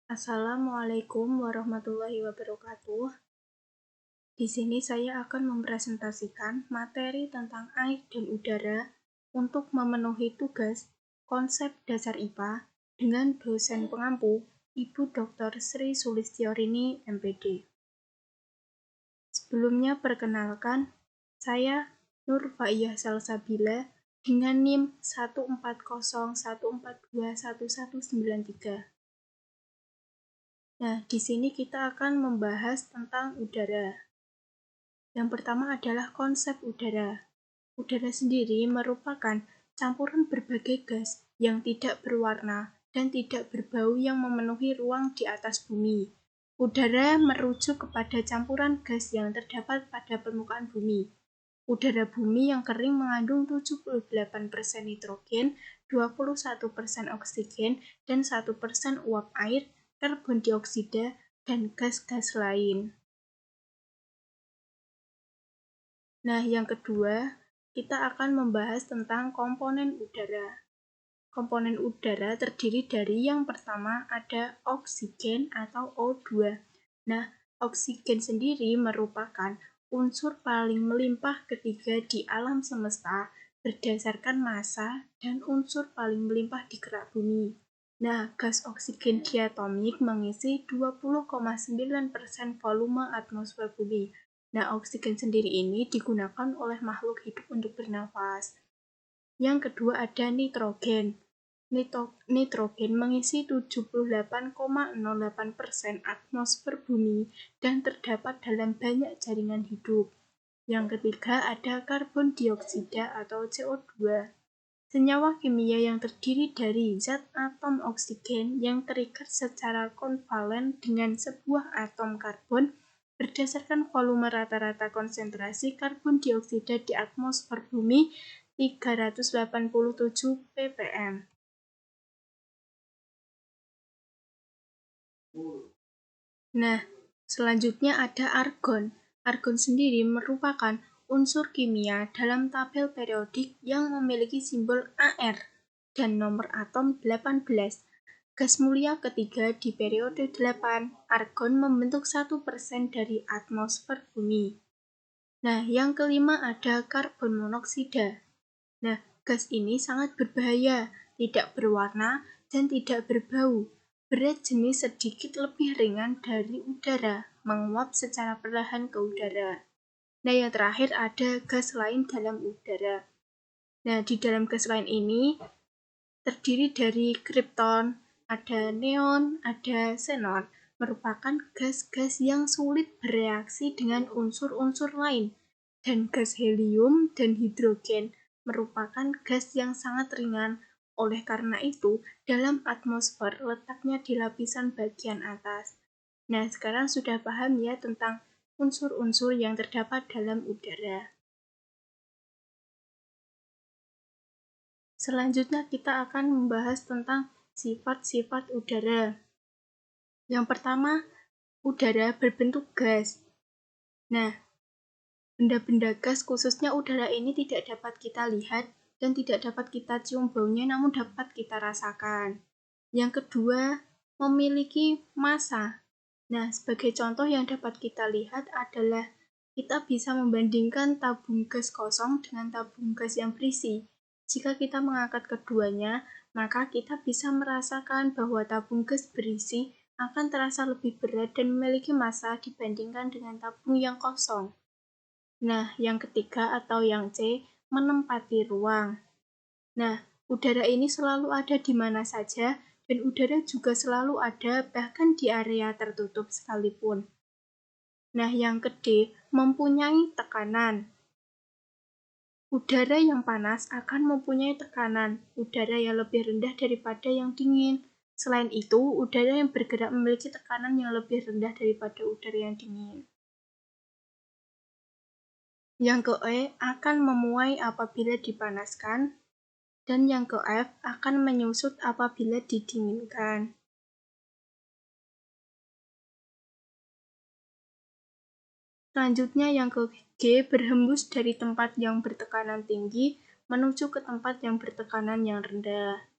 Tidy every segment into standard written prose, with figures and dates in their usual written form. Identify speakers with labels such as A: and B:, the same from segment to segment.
A: Assalamualaikum warahmatullahi wabarakatuh. Di sini saya akan mempresentasikan materi tentang air dan udara untuk memenuhi tugas konsep dasar IPA dengan dosen pengampu Ibu Dr. Sri Sulistyorini, MPD. Sebelumnya perkenalkan, saya Nur Faiyah Salsabila dengan NIM 14014211193. Nah, di sini kita akan membahas tentang udara. Yang pertama adalah konsep udara. Udara sendiri merupakan campuran berbagai gas yang tidak berwarna dan tidak berbau yang memenuhi ruang di atas bumi. Udara merujuk kepada campuran gas yang terdapat pada permukaan bumi. Udara bumi yang kering mengandung 78% nitrogen, 21% oksigen, dan 1% uap air, karbon dioksida, dan gas-gas lain. Nah, yang kedua, kita akan membahas tentang komponen udara. Komponen udara terdiri dari yang pertama ada oksigen atau O2. Nah, oksigen sendiri merupakan unsur paling melimpah ketiga di alam semesta berdasarkan massa dan unsur paling melimpah di kerak bumi. Nah, gas oksigen diatomik mengisi 20,9% volume atmosfer bumi. Nah, oksigen sendiri ini digunakan oleh makhluk hidup untuk bernafas. Yang kedua ada nitrogen. Nitrogen mengisi 78,08% atmosfer bumi dan terdapat dalam banyak jaringan hidup. Yang ketiga ada karbon dioksida atau CO2. Senyawa kimia yang terdiri dari zat atom oksigen yang terikat secara konvalen dengan sebuah atom karbon berdasarkan volume rata-rata konsentrasi karbon dioksida di atmosfer bumi 387 ppm. Nah, selanjutnya ada argon. Argon sendiri merupakan unsur kimia dalam tabel periodik yang memiliki simbol Ar dan nomor atom 18. Gas mulia ketiga di periode 8, argon membentuk 1% dari atmosfer bumi. Nah, yang kelima ada karbon monoksida. Nah, gas ini sangat berbahaya, tidak berwarna, dan tidak berbau. Berat jenis sedikit lebih ringan dari udara, menguap secara perlahan ke udara. Nah, yang terakhir ada gas lain dalam udara. Nah, di dalam gas lain ini terdiri dari kripton, ada neon, ada xenon, merupakan gas-gas yang sulit bereaksi dengan unsur-unsur lain. Dan gas helium dan hidrogen merupakan gas yang sangat ringan. Oleh karena itu, dalam atmosfer letaknya di lapisan bagian atas. Nah, sekarang sudah paham ya tentang unsur-unsur yang terdapat dalam udara. Selanjutnya kita akan membahas tentang sifat-sifat udara. Yang pertama, udara berbentuk gas. Nah, benda-benda gas khususnya udara ini tidak dapat kita lihat dan tidak dapat kita cium baunya, namun dapat kita rasakan. Yang kedua, memiliki massa. Nah, sebagai contoh yang dapat kita lihat adalah kita bisa membandingkan tabung gas kosong dengan tabung gas yang berisi. Jika kita mengangkat keduanya, maka kita bisa merasakan bahwa tabung gas berisi akan terasa lebih berat dan memiliki massa dibandingkan dengan tabung yang kosong. Nah, yang ketiga atau yang C, menempati ruang. Nah, udara ini selalu ada di mana saja, dan udara juga selalu ada bahkan di area tertutup sekalipun. Nah, yang ke-D, mempunyai tekanan. Udara yang panas akan mempunyai tekanan udara yang lebih rendah daripada yang dingin. Selain itu, udara yang bergerak memiliki tekanan yang lebih rendah daripada udara yang dingin. Yang ke-E akan memuai apabila dipanaskan, dan yang ke-F akan menyusut apabila didinginkan. Selanjutnya yang ke-G berhembus dari tempat yang bertekanan tinggi menuju ke tempat yang bertekanan yang rendah.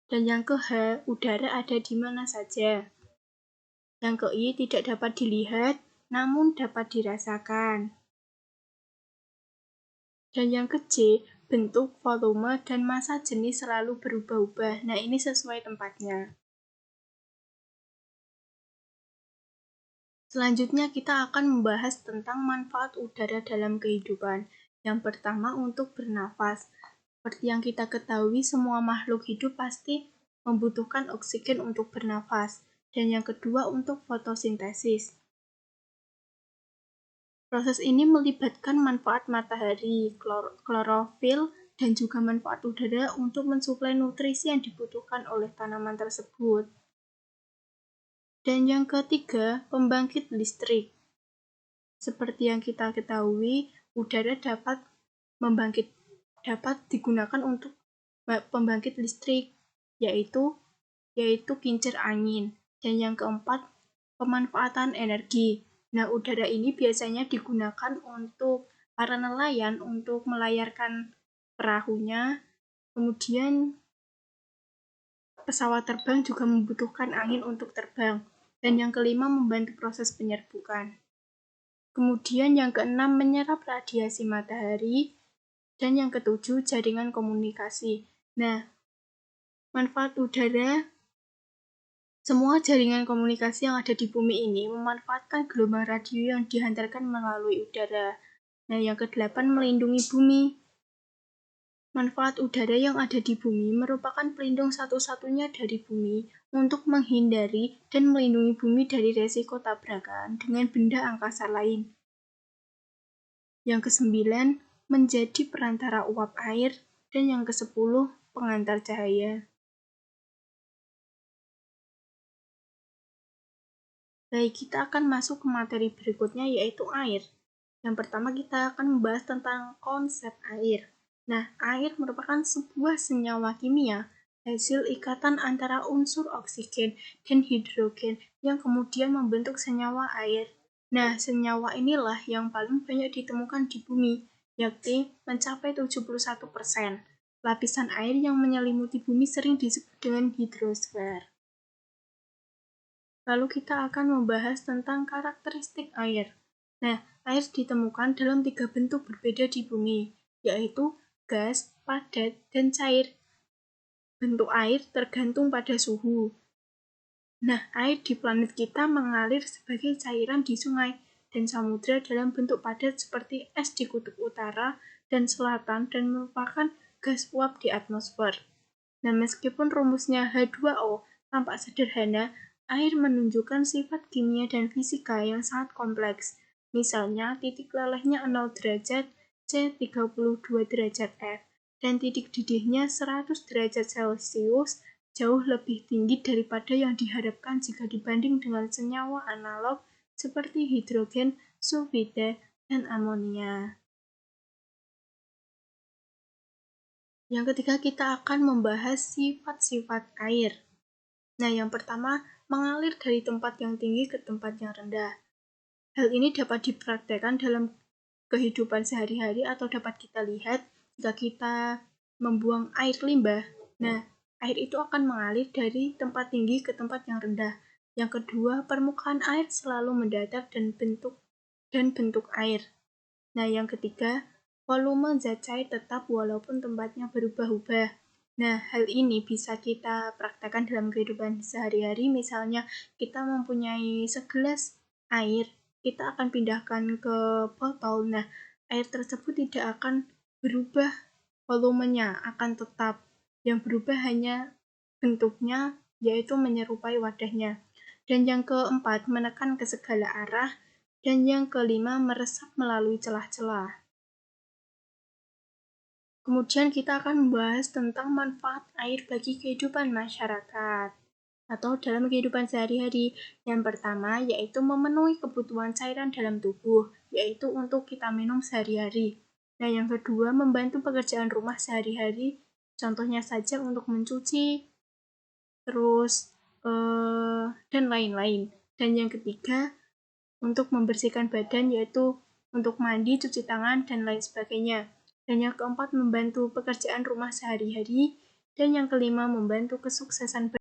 A: Dan yang ke H, udara ada di mana saja. Yang ke I, tidak dapat dilihat, namun dapat dirasakan. Dan yang ke J, bentuk, volume, dan massa jenis selalu berubah-ubah. Nah, ini sesuai tempatnya. Selanjutnya kita akan membahas tentang manfaat udara dalam kehidupan. Yang pertama untuk bernafas. Seperti yang kita ketahui, semua makhluk hidup pasti membutuhkan oksigen untuk bernafas. Dan yang kedua untuk fotosintesis. Proses ini melibatkan manfaat matahari, klorofil, dan juga manfaat udara untuk mensuplai nutrisi yang dibutuhkan oleh tanaman tersebut. Dan yang ketiga, pembangkit listrik. Seperti yang kita ketahui, udara dapat digunakan untuk pembangkit listrik, yaitu kincir angin. Dan yang keempat, pemanfaatan energi. Nah, udara ini biasanya digunakan untuk para nelayan untuk melayarkan perahunya. Kemudian pesawat terbang juga membutuhkan angin untuk terbang. Dan yang kelima, membantu proses penyerbukan. Kemudian yang keenam, menyerap radiasi matahari. Dan yang ketujuh, jaringan komunikasi. Nah, manfaat udara, semua jaringan komunikasi yang ada di bumi ini memanfaatkan gelombang radio yang dihantarkan melalui udara. Nah, yang kedelapan, melindungi bumi. Manfaat udara yang ada di bumi merupakan pelindung satu-satunya dari bumi untuk menghindari dan melindungi bumi dari resiko tabrakan dengan benda angkasa lain. Yang kesembilan, menjadi perantara uap air. Dan yang kesepuluh, pengantar cahaya. Baik, kita akan masuk ke materi berikutnya, yaitu air. Yang pertama, kita akan membahas tentang konsep air. Nah, air merupakan sebuah senyawa kimia hasil ikatan antara unsur oksigen dan hidrogen yang kemudian membentuk senyawa air. Nah, senyawa inilah yang paling banyak ditemukan di bumi, yakni mencapai 71%. Lapisan air yang menyelimuti bumi sering disebut dengan hidrosfer. Lalu kita akan membahas tentang karakteristik air. Nah, air ditemukan dalam 3 bentuk berbeda di bumi, yaitu gas, padat, dan cair. Bentuk air tergantung pada suhu. Nah, air di planet kita mengalir sebagai cairan di sungai dan samudra dalam bentuk padat seperti es di kutub utara dan selatan dan merupakan gas uap di atmosfer. Nah, meskipun rumusnya H2O tampak sederhana, air menunjukkan sifat kimia dan fisika yang sangat kompleks. Misalnya, titik lelehnya 0 derajat C 32 derajat F, dan titik didihnya 100 derajat Celcius jauh lebih tinggi daripada yang diharapkan jika dibanding dengan senyawa analog seperti hidrogen, sulfida, dan amonia. Yang ketiga, kita akan membahas sifat-sifat air. Nah, yang pertama, mengalir dari tempat yang tinggi ke tempat yang rendah. Hal ini dapat dipraktekkan dalam kehidupan sehari-hari atau dapat kita lihat jika kita membuang air limbah. Nah, air itu akan mengalir dari tempat tinggi ke tempat yang rendah. Yang kedua, permukaan air selalu mendatar dan bentuk air. Nah, yang ketiga, volume zat cair tetap walaupun tempatnya berubah-ubah. Nah, hal ini bisa kita praktekkan dalam kehidupan sehari-hari. Misalnya, kita mempunyai segelas air, kita akan pindahkan ke botol. Nah, air tersebut tidak akan berubah volumenya, akan tetap. Yang berubah hanya bentuknya, yaitu menyerupai wadahnya. Dan yang keempat, menekan ke segala arah. Dan yang kelima, meresap melalui celah-celah. Kemudian kita akan membahas tentang manfaat air bagi kehidupan masyarakat atau dalam kehidupan sehari-hari. Yang pertama yaitu memenuhi kebutuhan cairan dalam tubuh, yaitu untuk kita minum sehari-hari. Nah, yang kedua membantu pekerjaan rumah sehari-hari, contohnya saja untuk mencuci, terus dan lain-lain. Dan yang ketiga untuk membersihkan badan, yaitu untuk mandi, cuci tangan, dan lain sebagainya. Dan yang keempat membantu pekerjaan rumah sehari-hari, Dan yang kelima, membantu kesuksesan